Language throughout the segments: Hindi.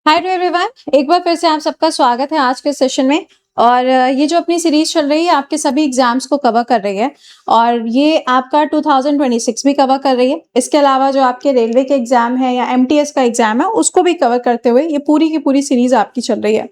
हाय टू एवरीवन, एक बार फिर से आप सबका स्वागत है आज के सेशन में। और ये जो अपनी सीरीज चल रही है आपके सभी एग्जाम्स को कवर कर रही है और ये आपका 2026 भी कवर कर रही है। इसके अलावा जो आपके रेलवे के एग्जाम है या एमटीएस का एग्जाम है उसको भी कवर करते हुए ये पूरी की पूरी सीरीज आपकी चल रही है।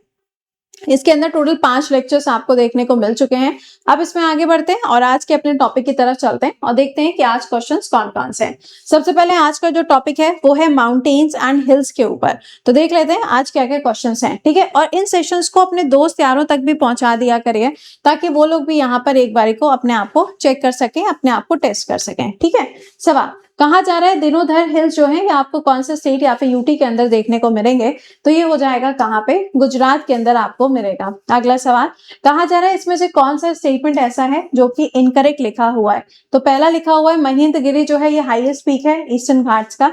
इसके अंदर टोटल 5 लेक्चर्स आपको देखने को मिल चुके हैं। अब इसमें आगे बढ़ते हैं और आज के अपने टॉपिक की तरफ चलते हैं और देखते हैं कि आज क्वेश्चंस कौन कौन से हैं। सबसे पहले आज का जो टॉपिक है वो है माउंटेन्स एंड हिल्स के ऊपर। तो देख लेते हैं आज क्या क्या क्वेश्चंस हैं, ठीक है। और इन सेशंस को अपने दोस्त यारों तक भी पहुंचा दिया करिए ताकि वो लोग भी यहाँ पर एक बारी को अपने आप को चेक कर सकें, अपने आप को टेस्ट कर सकें, ठीक है। सवाल कहाँ जा रहा है? दिनोधर हिल्स जो है ये आपको कौन से स्टेट या फिर यूटी के अंदर देखने को मिलेंगे? तो ये हो जाएगा कहाँ पे? गुजरात के अंदर आपको मिलेगा। अगला सवाल कहाँ जा रहा है? इसमें से कौन सा स्टेटमेंट ऐसा है जो कि इनकरेक्ट लिखा हुआ है? तो पहला लिखा हुआ है महेंद्रगिरी जो है ये हाईएस्ट पीक है ईस्टर्न घाट्स का।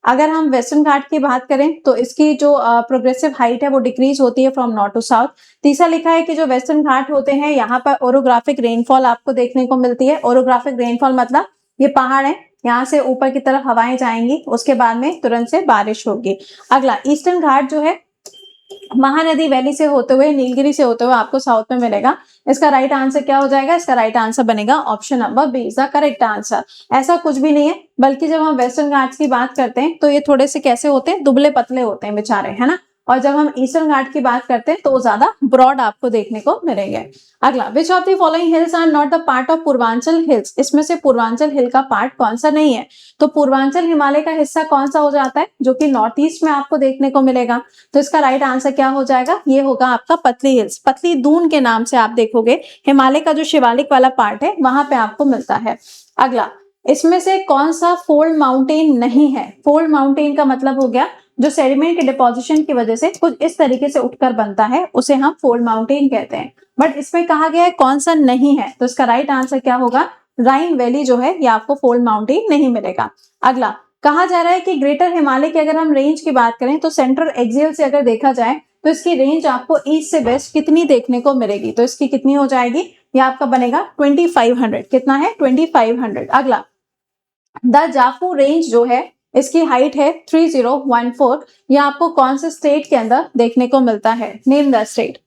अगर हम वेस्टर्न घाट की बात करें तो इसकी जो प्रोग्रेसिव हाइट है वो डिक्रीज होती है फ्रॉम नॉर्थ टू साउथ। तीसरा लिखा है कि जो वेस्टर्न घाट होते हैं यहाँ पर ओरोग्राफिक रेनफॉल आपको देखने को मिलती है। ओरोग्राफिक रेनफॉल मतलब ये पहाड़ है, यहाँ से ऊपर की तरफ हवाएं जाएंगी, उसके बाद में तुरंत से बारिश होगी। अगला ईस्टर्न घाट जो है महानदी वैली से होते हुए, नीलगिरी से होते हुए आपको साउथ में मिलेगा। इसका राइट आंसर क्या हो जाएगा? इसका राइट आंसर बनेगा option number B is the correct answer. ऐसा कुछ भी नहीं है, बल्कि जब हम वेस्टर्न घाट्स की बात करते हैं तो ये थोड़े से कैसे होते हैं, दुबले पतले होते हैं बेचारे, है ना। और जब हम ईस्टर्न घाट की बात करते हैं तो वो ज्यादा ब्रॉड आपको देखने को मिलेंगे। अगला which of the following hills are not the part of Purvanchal hills? इसमें से पूर्वांचल हिल का पार्ट कौन सा नहीं है? तो पूर्वांचल हिमालय का हिस्सा कौन सा हो जाता है जो कि नॉर्थ ईस्ट में आपको देखने को मिलेगा? तो इसका राइट आंसर क्या हो जाएगा? ये होगा आपका पतली हिल्स। पतली दून के नाम से आप देखोगे हिमालय का जो शिवालिक वाला पार्ट है वहां पे आपको मिलता है। अगला इसमें से कौन सा फोल्ड माउंटेन नहीं है? फोल्ड माउंटेन का मतलब हो गया जो सेडिमेंट के डिपोजिशन की वजह से कुछ इस तरीके से उठकर बनता है, उसे हम फोल्ड माउंटेन कहते हैं। बट इसमें कहा गया है कौन सा नहीं है, तो इसका राइट आंसर क्या होगा? राइन वैली जो है ये आपको फोल्ड माउंटेन नहीं मिलेगा। अगला कहा जा रहा है कि ग्रेटर हिमालय की अगर हम रेंज की बात करें तो सेंट्रल एक्सियल से अगर देखा जाए तो इसकी रेंज आपको ईस्ट से वेस्ट कितनी देखने को मिलेगी? तो इसकी कितनी हो जाएगी? ये आपका बनेगा 2500। कितना है? 2500। अगला द जाफू रेंज जो है इसकी हाइट है 3014। यह आपको कौन से स्टेट के अंदर देखने को मिलता है? Name the state.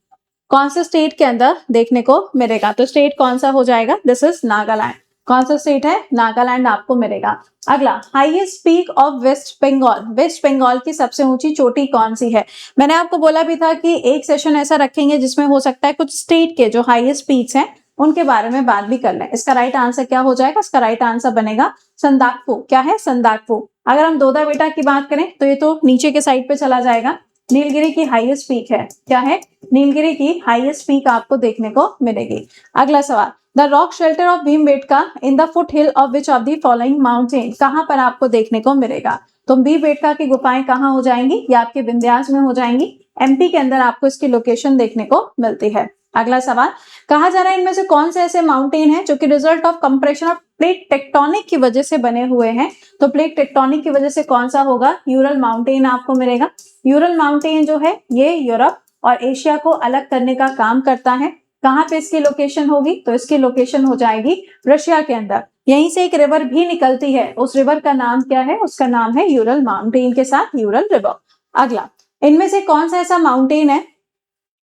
कौन से स्टेट के अंदर देखने को मिलेगा? तो स्टेट कौन सा हो जाएगा? This is Nagaland. कौन सा स्टेट है? नागालैंड आपको मिलेगा। अगला highest peak of West Bengal. West Bengal की सबसे ऊंची चोटी कौन सी है? मैंने आपको बोला भी था कि एक सेशन ऐसा रखेंगे जिसमें हो सकता है कुछ स्टेट के जो हाईएस्ट पीक्स हैं उनके बारे में बात भी कर लें। इसका राइट आंसर क्या हो जाएगा? इसका राइट आंसर बनेगा संदाकफू। क्या है? संदाकफू। अगर हम दोदा बेटा की बात करें तो ये तो नीचे के साइड पे चला जाएगा। नीलगिरी की हाईएस्ट पीक है। क्या है? नीलगिरी की हाईएस्ट पीक आपको देखने को मिलेगी। अगला सवाल the rock shelter of Bhimbetka in the foot hill of which of the following mountain कहां पर आपको देखने को मिलेगा? तो भीमबेटका की गुफाएं कहां हो जाएंगी? ये आपके विंध्यास में हो जाएंगी। एमपी के अंदर आपको इसकी लोकेशन देखने को मिलती है। अगला सवाल कहा जा रहा है इनमें से कौन से ऐसे माउंटेन हैं जो कि result of compression of plate tectonic की वजह से बने हुए हैं? तो प्लेट टेक्टोनिक की वजह से कौन सा होगा? यूरल माउंटेन आपको मिलेगा। यूरल माउंटेन जो है ये यूरोप और एशिया को अलग करने का काम करता है। कहां पे इसकी लोकेशन होगी? तो इसकी लोकेशन हो जाएगी रशिया के अंदर। यहीं से एक रिवर भी निकलती है, उस रिवर का नाम क्या है? उसका नाम है यूरल माउंटेन के साथ यूरल रिवर। अगला इनमें से कौन सा ऐसा माउंटेन है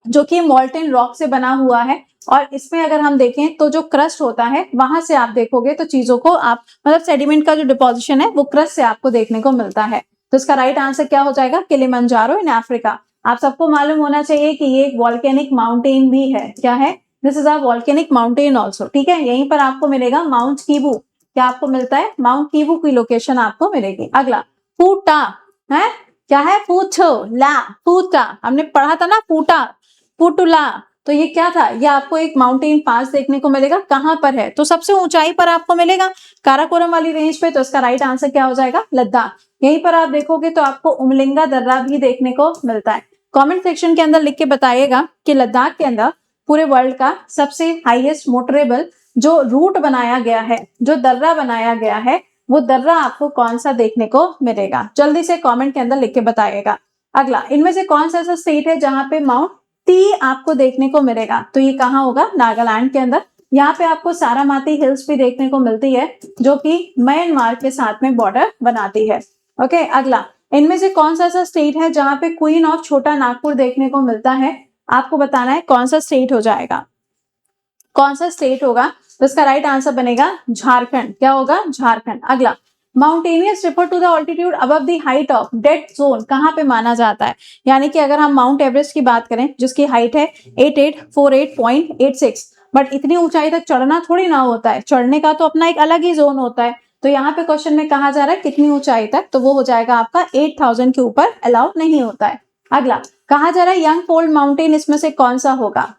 जो कि मोल्टेन रॉक से बना हुआ है? और इसमें अगर हम देखें तो जो क्रस्ट होता है वहां से आप देखोगे तो चीजों को आप मतलब सेडिमेंट का जो डिपोजिशन है वो क्रस्ट से आपको देखने को मिलता है। तो इसका राइट आंसर क्या हो जाएगा? Kilimanjaro in Africa. आप सबको मालूम होना चाहिए कि ये एक वॉल्केनिक माउंटेन भी है। क्या है? This is a volcanic mountain also, ठीक है। यहीं पर आपको मिलेगा माउंट कीबू। क्या आपको मिलता है? माउंट कीबू की लोकेशन आपको मिलेगी। अगला फूटा है। क्या है? पूछला फूटा, हमने पढ़ा था ना फूटा पुटुला। तो ये क्या था? ये आपको एक माउंटेन पास देखने को मिलेगा। कहां पर है? तो सबसे ऊंचाई पर आपको मिलेगा काराकोरम वाली रेंज पे। तो इसका राइट आंसर क्या हो जाएगा? लद्दाख। यहीं पर आप देखोगे तो आपको उमलिंगा दर्रा भी देखने को मिलता है। कमेंट सेक्शन के अंदर लिख के बताइएगा कि लद्दाख के अंदर पूरे वर्ल्ड का सबसे हाईएस्ट मोटरेबल जो रूट बनाया गया है, जो दर्रा बनाया गया है, वो दर्रा आपको कौन सा देखने को मिलेगा? जल्दी से कमेंट के अंदर लिख के बताइएगा। अगला इनमें से कौन सा ऐसा स्टेट है जहां पे माउंट टी आपको देखने को मिलेगा? तो ये कहाँ होगा? नागालैंड के अंदर। यहाँ पे आपको सारामाती हिल्स भी देखने को मिलती है जो कि म्यांमार के साथ में बॉर्डर बनाती है। ओके। अगला इनमें से कौन सा ऐसा स्टेट है जहां पे क्वीन ऑफ छोटा नागपुर देखने को मिलता है? आपको बताना है कौन सा स्टेट हो जाएगा, कौन सा स्टेट होगा। तो इसका राइट आंसर बनेगा झारखंड। क्या होगा? झारखंड। अगला, mountainous refer to the altitude above the height of dead zone कहां पे माना जाता है? यानी कि अगर हम माउंट एवरेस्ट की बात करें जिसकी हाइट है 8848.86, बट इतनी ऊंचाई तक चढ़ना थोड़ी ना होता है, चढ़ने का तो अपना एक अलग ही जोन होता है। तो यहाँ पे क्वेश्चन में कहा जा रहा है कितनी ऊंचाई तक, तो वो हो जाएगा आपका 8000 के ऊपर अलाउ नहीं होता है। अगला, कहा जा रहा है यंग फोल्ड माउंटेन इसमें से कौन सा होगा?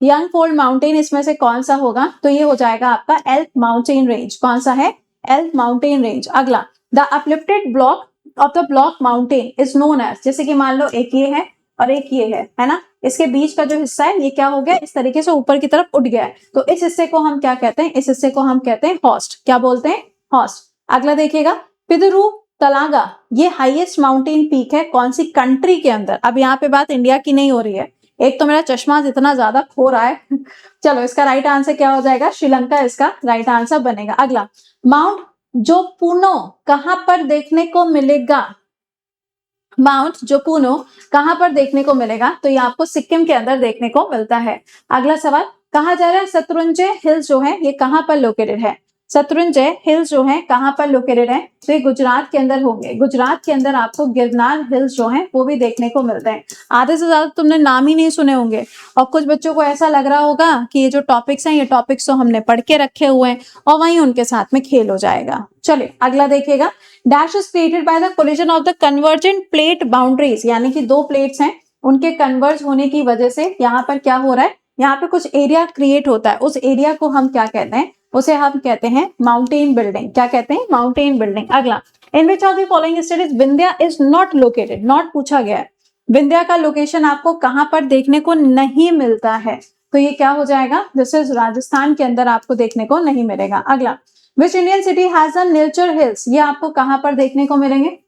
यंग फोल्ड माउंटेन इसमें से कौन सा होगा? तो ये हो जाएगा आपका एल्प माउंटेन रेंज। कौन सा है? Alp mountain range. अगला, the uplifted block of the block mountain is known as, जैसे कि मान लो एक ये है और एक ये है ना, इसके बीच का जो हिस्सा है ये क्या हो गया? इस तरीके से ऊपर की तरफ उठ गया है, तो इस हिस्से को हम क्या कहते हैं? इस हिस्से को हम कहते हैं हॉस्ट। क्या बोलते हैं? हॉस्ट। अगला देखिएगा, पिदरू तलागा ये हाईएस्ट माउंटेन पीक है कौन सी कंट्री के अंदर? अब यहाँ पे बात इंडिया की नहीं हो रही है, एक तो मेरा चश्मा इतना ज्यादा खो रहा है चलो इसका राइट आंसर क्या हो जाएगा? श्रीलंका इसका राइट आंसर बनेगा। अगला, माउंट जोपुनो कहां पर देखने को मिलेगा? माउंट जोपुनो कहां पर देखने को मिलेगा? तो ये आपको सिक्किम के अंदर देखने को मिलता है। अगला सवाल, कहा जा रहा है शत्रुंजय हिल्स जो है ये कहां पर लोकेटेड है? शत्रुंजय हिल्स जो है कहां पर लोकेटेड है? तो ये गुजरात के अंदर होंगे। गुजरात के अंदर आपको गिरनार हिल्स जो है वो भी देखने को मिलते हैं। आधे से ज्यादा तुमने नाम ही नहीं सुने होंगे, और कुछ बच्चों को ऐसा लग रहा होगा कि ये जो टॉपिक्स हैं ये टॉपिक्स तो हमने पढ़ के रखे हुए हैं और वहीं उनके साथ में खेल हो जाएगा। चलिए अगला देखिएगा, dash is created by the collision of the convergent plate boundaries, यानी कि दो प्लेट्स हैं उनके कन्वर्ज होने की वजह से यहाँ पर क्या हो रहा है? यहाँ पे कुछ एरिया क्रिएट होता है, उस एरिया को हम क्या कहते हैं? उसे हम कहते हैं माउंटेन बिल्डिंग। क्या कहते हैं? Mountain building. अगला, in which of the following states Vindhya is not located? Not पूछा गया है, विंध्या का लोकेशन आपको कहां पर देखने को नहीं मिलता है? तो ये क्या हो जाएगा? दिस इज राजस्थान के अंदर आपको देखने को नहीं मिलेगा। अगला, which Indian city has a नीलचर हिल्स, ये आपको कहां पर देखने को मिलेंगे?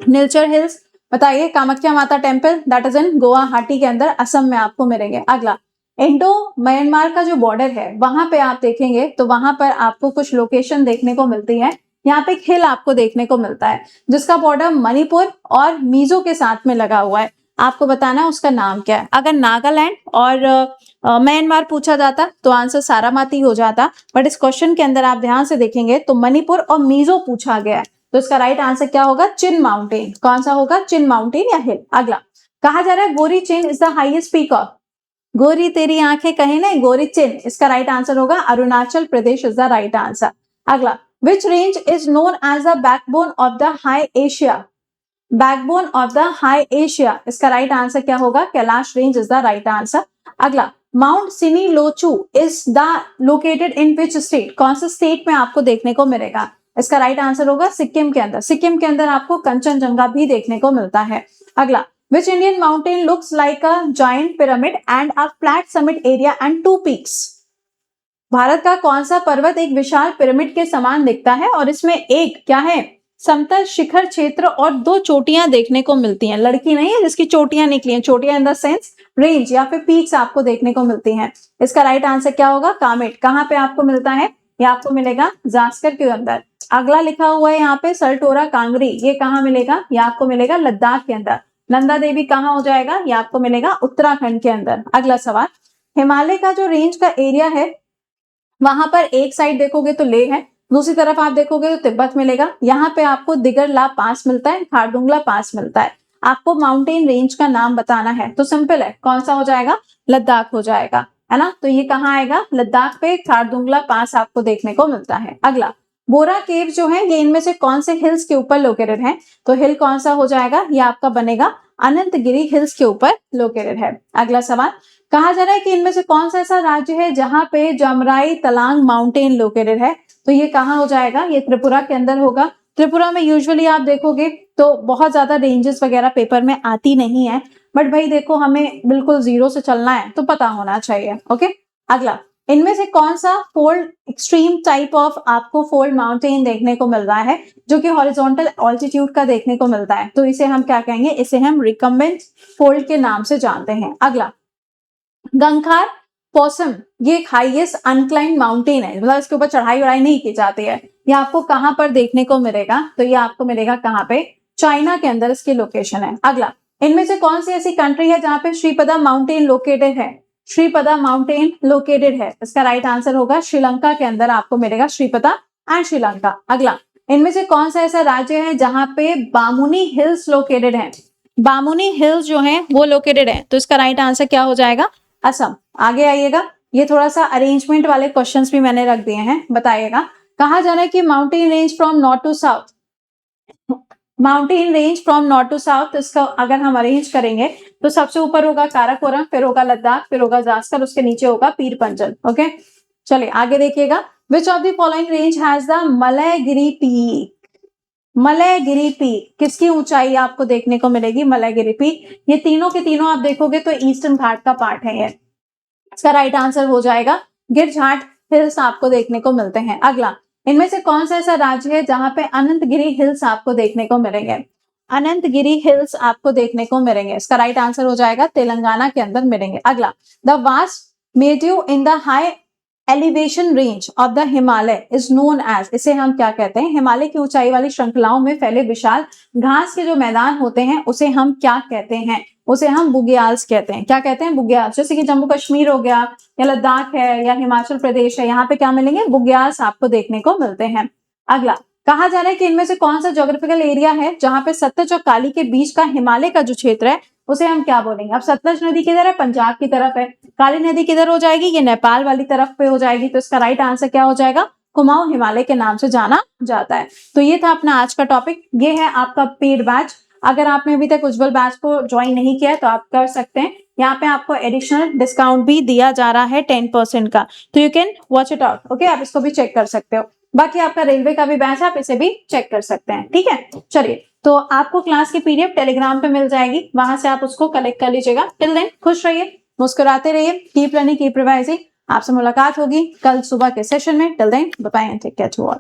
नीलचर हिल्स बताइए। कामाख्या माता temple, that is in Guwahati के अंदर, असम में आपको मिलेंगे। अगला, इंडो म्यांमार का जो बॉर्डर है वहां पे आप देखेंगे तो वहां पर आपको कुछ लोकेशन देखने को मिलती है। यहाँ पे एक हिल आपको देखने को मिलता है जिसका बॉर्डर मणिपुर और मिजो के साथ में लगा हुआ है। आपको बताना है उसका नाम क्या है। अगर नागालैंड और म्यांमार पूछा जाता तो आंसर सारामाती हो जाता, बट इस क्वेश्चन के अंदर आप ध्यान से देखेंगे तो मणिपुर और मिजो पूछा गया है, तो इसका राइट आंसर क्या होगा? चिन माउंटेन। कौन सा होगा? चिन माउंटेन या हिल। अगला, कहा जा रहा है Gorichen is the highest peak of, गोरी तेरी आंखें कहीं नहीं, गोरी चिन, इसका राइट आंसर होगा Arunachal Pradesh is the right answer. अगला, which range is known as the backbone of the high Asia? Backbone of the high Asia, इसका राइट आंसर क्या होगा? Kailash range is the right answer. अगला, mount Siniolchu is the located in which state? कौन से स्टेट में आपको देखने को मिलेगा? इसका राइट आंसर होगा सिक्किम के अंदर। सिक्किम के अंदर आपको कंचनजंगा भी देखने को मिलता है। अगला, which Indian mountain looks like a giant pyramid and a flat summit area and two peaks? Bharat का कौन सा पर्वत एक विशाल पिरामिड के समान दिखता है और इसमें एक क्या है? समतल शिखर क्षेत्र और दो चोटियां देखने को मिलती हैं। लड़की नहीं है जिसकी चोटियां निकली हैं, चोटियां इन द सेंस रेंज या फिर पीक्स आपको देखने को मिलती हैं। इसका राइट आंसर क्या होगा? कामेट। कहां पे आपको मिलता है? ये आपको मिलेगा जास्कर के अंदर। अगला लिखा हुआ है यहाँ पे सल्टोरा कांगरी, ये कहाँ मिलेगा? ये आपको मिलेगा लद्दाख के अंदर। नंदा देवी कहाँ हो जाएगा? ये आपको मिलेगा उत्तराखंड के अंदर। अगला सवाल, हिमालय का जो रेंज का एरिया है वहां पर एक साइड देखोगे तो लेह है, दूसरी तरफ आप देखोगे तो तिब्बत मिलेगा। यहाँ पे आपको दिगरला पास मिलता है, खारदुंगला पास मिलता है। आपको माउंटेन रेंज का नाम बताना है तो सिंपल है, कौन सा हो जाएगा? लद्दाख हो जाएगा, है ना। तो ये कहाँ आएगा? लद्दाख पे खारदुंगला पास आपको देखने को मिलता है। अगला, बोरा केव जो है ये इनमें से कौन से हिल्स के ऊपर लोकेटेड है? तो हिल कौन सा हो जाएगा? ये आपका बनेगा अनंतगिरी हिल्स के ऊपर लोकेटेड है। अगला सवाल, कहा जा रहा है कि इनमें से कौन सा ऐसा राज्य है जहां पे जमराई तलांग माउंटेन लोकेटेड है? तो ये कहाँ हो जाएगा? ये त्रिपुरा के अंदर होगा। त्रिपुरा में यूजुअली आप देखोगे तो बहुत ज्यादा रेंजेस वगैरह पेपर में आती नहीं है, बट भाई देखो हमें बिल्कुल जीरो से चलना है तो पता होना चाहिए। ओके, अगला, इनमें से कौन सा फोल्ड एक्सट्रीम टाइप ऑफ आपको फोल्ड माउंटेन देखने को मिल रहा है जो कि हॉरिजॉन्टल ऑल्टीट्यूड का देखने को मिलता है? तो इसे हम क्या कहेंगे? इसे हम रिकम्बेंट फोल्ड के नाम से जानते हैं। अगला, गंखार पोसम ये एक हाईएस्ट अनक्लाइंब माउंटेन है, मतलब इसके ऊपर चढ़ाई वढ़ाई नहीं की जाती है। ये आपको कहाँ पर देखने को मिलेगा? तो ये आपको मिलेगा कहाँ पे? चाइना के अंदर इसकी लोकेशन है। अगला, इनमें से कौन सी ऐसी कंट्री है जहां पे श्रीपदा माउंटेन लोकेटेड है? श्रीपदा माउंटेन लोकेटेड है, इसका राइट आंसर होगा श्रीलंका के अंदर आपको मिलेगा श्रीपदा एंड श्रीलंका। अगला, इनमें से कौन सा ऐसा राज्य है जहां पे बामुनी हिल्स लोकेटेड है? बामुनी हिल्स जो है वो लोकेटेड है, तो इसका राइट आंसर क्या हो जाएगा? असम। आगे आइएगा, ये थोड़ा सा अरेंजमेंट वाले क्वेश्चंस भी मैंने रख दिए हैं, बताइएगा। कहा जा रहा है कि mountain range from north to south, mountain range from north to south, इसका अगर हम अरेंज करेंगे तो सबसे ऊपर होगा काराकोरम, फिर होगा लद्दाख, फिर होगा जास्कर, उसके नीचे होगा पीर पंजल। ओके, चलिए आगे देखिएगा। विच of the following range has the Malayagiri peak? Malayagiri peak किसकी ऊंचाई आपको देखने को मिलेगी? मलयगिरी पीक। ये तीनों के तीनों आप देखोगे तो ईस्टर्न घाट का पार्ट है ये, इसका राइट आंसर हो जाएगा गिरझाट हिल्स आपको देखने को मिलते हैं। अगला, इनमें से कौन सा ऐसा राज्य है जहां पे अनंतगिरी हिल्स आपको देखने को मिलेंगे? अनंतगिरी हिल्स आपको देखने को मिलेंगे, इसका राइट आंसर हो जाएगा तेलंगाना के अंदर मिलेंगे। अगला, the vast meadow in the high elevation range of the Himalaya is known as, इसे हम क्या कहते हैं? हिमालय की ऊंचाई वाली श्रृंखलाओं में फैले विशाल घास के जो मैदान होते हैं उसे हम क्या कहते हैं? उसे हम बुग्याल्स कहते हैं। क्या कहते हैं? बुग्याल्स। जैसे कि जम्मू कश्मीर हो गया या लद्दाख है या हिमाचल प्रदेश है, यहाँ पे क्या मिलेंगे? बुग्याल्स आपको देखने को मिलते हैं। अगला, कहा जा रहा है कि इनमें से कौन सा ज्योग्राफिकल एरिया है जहां पे सतलज और काली के बीच का हिमालय का जो क्षेत्र है उसे हम क्या बोलेंगे? अब सतलज नदी किधर है? पंजाब की तरफ है। काली नदी किधर हो जाएगी? ये नेपाल वाली तरफ पे हो जाएगी, तो इसका राइट आंसर क्या हो जाएगा? कुमाऊं हिमालय के नाम से जाना जाता है। तो ये था अपना आज का टॉपिक। ये है आपका पेड बैच। अगर आपने अभी तक उज्जवल बैच को ज्वाइन नहीं किया है तो आप कर सकते हैं, यहाँ पे आपको एडिशनल डिस्काउंट भी दिया जा रहा है 10% का, तो you can watch it out. Okay, आप इसको भी चेक कर सकते हो। बाकी आपका रेलवे का भी बैच है, आप इसे भी चेक कर सकते हैं। ठीक है, चलिए, तो आपको क्लास की पीडीएफ टेलीग्राम पे मिल जाएगी, वहां से आप उसको कलेक्ट कर लीजिएगा। टिल देन खुश रहिए, मुस्कुराते रहिए, कीप लर्निंग, कीप रिवाइजिंग। आपसे मुलाकात होगी कल सुबह के सेशन में। Till then bye bye and take care to all.